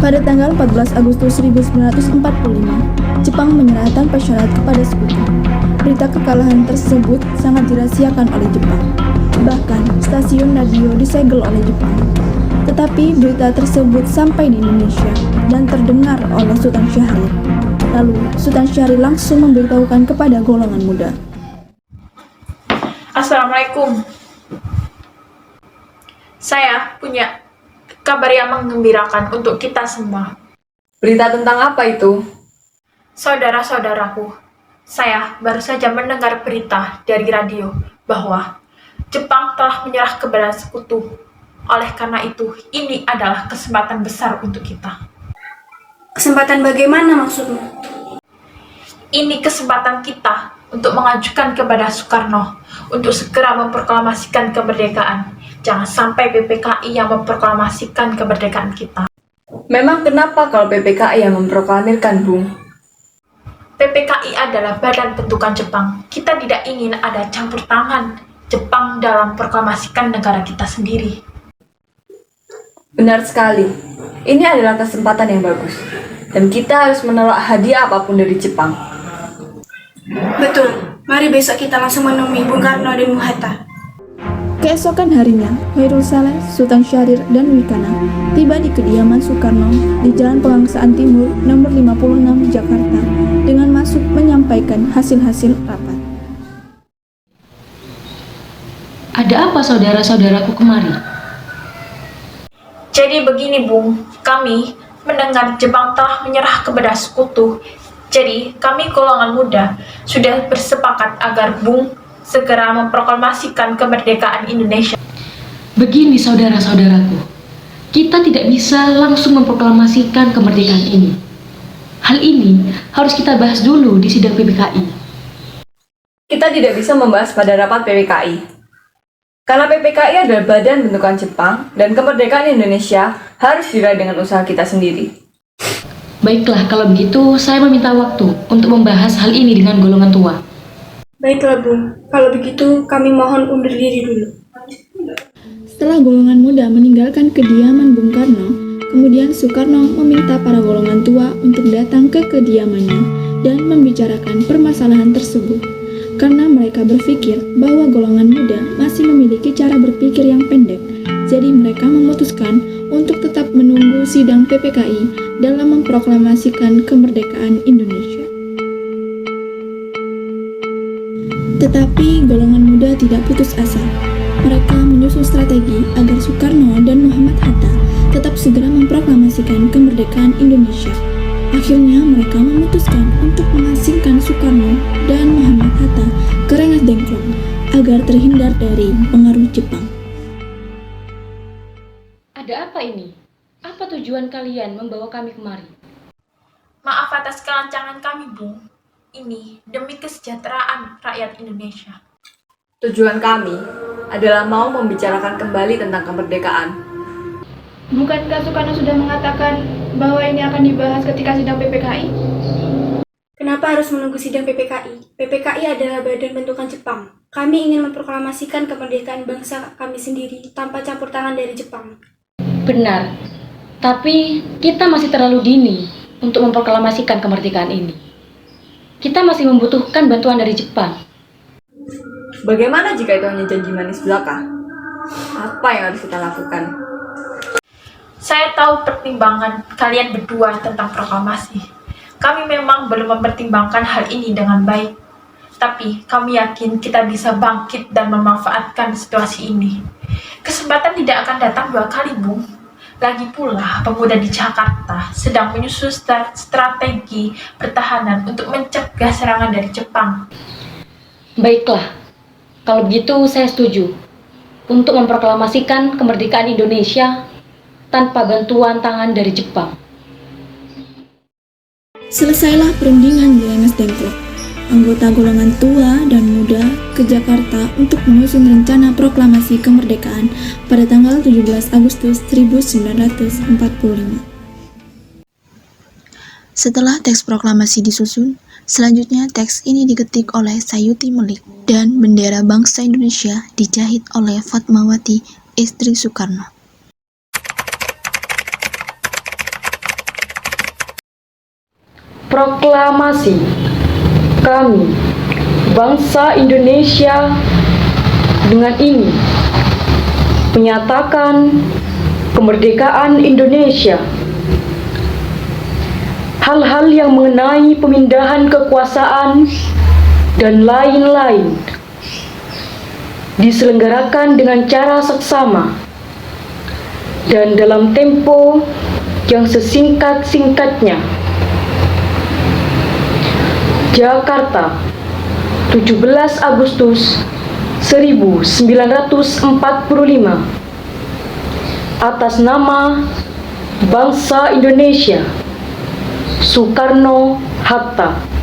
Pada tanggal 14 Agustus 1945, Jepang menyerah tanpa syarat kepada Sekutu. Berita kekalahan tersebut sangat dirahasiakan oleh Jepang. Bahkan, stasiun radio disegel oleh Jepang. Tetapi berita tersebut sampai di Indonesia dan terdengar oleh Sultan Syahrir. Lalu, Sultan Syahrir langsung memberitahukan kepada golongan muda. Assalamualaikum. Saya punya kabar yang menggembirakan untuk kita semua. Berita tentang apa itu? Saudara-saudaraku, saya baru saja mendengar berita dari radio bahwa Jepang telah menyerah kepada Sekutu. Oleh karena itu, ini adalah kesempatan besar untuk kita. Kesempatan bagaimana maksudmu? Ini kesempatan kita untuk mengajukan kepada Soekarno untuk segera memproklamasikan kemerdekaan. Jangan sampai PPKI yang memproklamasikan kemerdekaan kita. Memang kenapa kalau PPKI yang memproklamirkan, Bung? PPKI adalah badan bentukan Jepang. Kita tidak ingin ada campur tangan Jepang dalam proklamasikan negara kita sendiri. Benar sekali. Ini adalah kesempatan yang bagus. Dan kita harus menolak hadiah apapun dari Jepang. Betul, mari besok kita langsung menemui Bung Karno dan Bung Hatta. Keesokan harinya, Khairul Saleh, Sultan Syahrir, dan Wikana tiba di kediaman Soekarno di Jalan Pegangsaan Timur nomor 56 Jakarta dengan masuk menyampaikan hasil-hasil rapat. Ada apa saudara-saudaraku kemari? Jadi begini Bung, kami mendengar Jepang telah menyerah kepada Sekutu. Jadi kami golongan muda sudah bersepakat agar Bung segera memproklamasikan kemerdekaan Indonesia. Begini saudara-saudaraku, kita tidak bisa langsung memproklamasikan kemerdekaan ini. Hal ini harus kita bahas dulu di sidang PPKI. Kita tidak bisa membahas pada rapat PPKI. Karena PPKI adalah badan bentukan Jepang dan kemerdekaan Indonesia harus diraih dengan usaha kita sendiri. Baiklah, kalau begitu saya meminta waktu untuk membahas hal ini dengan golongan tua. Baiklah Bung, kalau begitu kami mohon undur diri dulu. Setelah golongan muda meninggalkan kediaman Bung Karno, kemudian Soekarno meminta para golongan tua untuk datang ke kediamannya dan membicarakan permasalahan tersebut. Karena mereka berpikir bahwa golongan muda masih memiliki cara berpikir yang pendek, jadi mereka memutuskan untuk tetap menunggu sidang PPKI dalam memproklamasikan kemerdekaan Indonesia. Tetapi golongan muda tidak putus asa. Mereka menyusun strategi agar Soekarno dan Muhammad Hatta tetap segera memproklamasikan kemerdekaan Indonesia. Akhirnya mereka memutuskan untuk mengasingkan Soekarno dan Muhammad Hatta ke Rengas Dengklok agar terhindar dari pengaruh Jepang. Ada apa ini? Apa tujuan kalian membawa kami kemari? Maaf atas kelancangan kami Bung. Ini demi kesejahteraan rakyat Indonesia. Tujuan kami adalah mau membicarakan kembali tentang kemerdekaan. Bukankah Soekarno sudah mengatakan bahwa ini akan dibahas ketika sidang PPKI? Kenapa harus menunggu sidang PPKI? PPKI adalah badan bentukan Jepang. Kami ingin memproklamasikan kemerdekaan bangsa kami sendiri tanpa campur tangan dari Jepang. Benar, tapi kita masih terlalu dini untuk memproklamasikan kemerdekaan ini. Kita masih membutuhkan bantuan dari Jepang. Bagaimana jika itu hanya janji manis belaka? Apa yang harus kita lakukan? Saya tahu pertimbangan kalian berdua tentang proklamasi. Kami memang belum mempertimbangkan hal ini dengan baik. Tapi kami yakin kita bisa bangkit dan memanfaatkan situasi ini. Kesempatan tidak akan datang dua kali, Bung. Lagi pula, pemuda di Jakarta sedang menyusun strategi pertahanan untuk mencegah serangan dari Jepang. Baiklah, kalau begitu saya setuju untuk memproklamasikan kemerdekaan Indonesia tanpa bantuan tangan dari Jepang. Selesailah perundingan di Rengas Dengklok. Anggota golongan tua dan muda ke Jakarta untuk menyusun rencana proklamasi kemerdekaan pada tanggal 17 Agustus 1945. Setelah teks proklamasi disusun, selanjutnya teks ini diketik oleh Sayuti Melik dan bendera bangsa Indonesia dijahit oleh Fatmawati, istri Soekarno. Proklamasi. Kami, bangsa Indonesia, dengan ini menyatakan kemerdekaan Indonesia. Hal-hal yang mengenai pemindahan kekuasaan dan lain-lain diselenggarakan dengan cara seksama dan dalam tempo yang sesingkat-singkatnya. Jakarta, 17 Agustus 1945. Atas nama bangsa Indonesia, Soekarno-Hatta.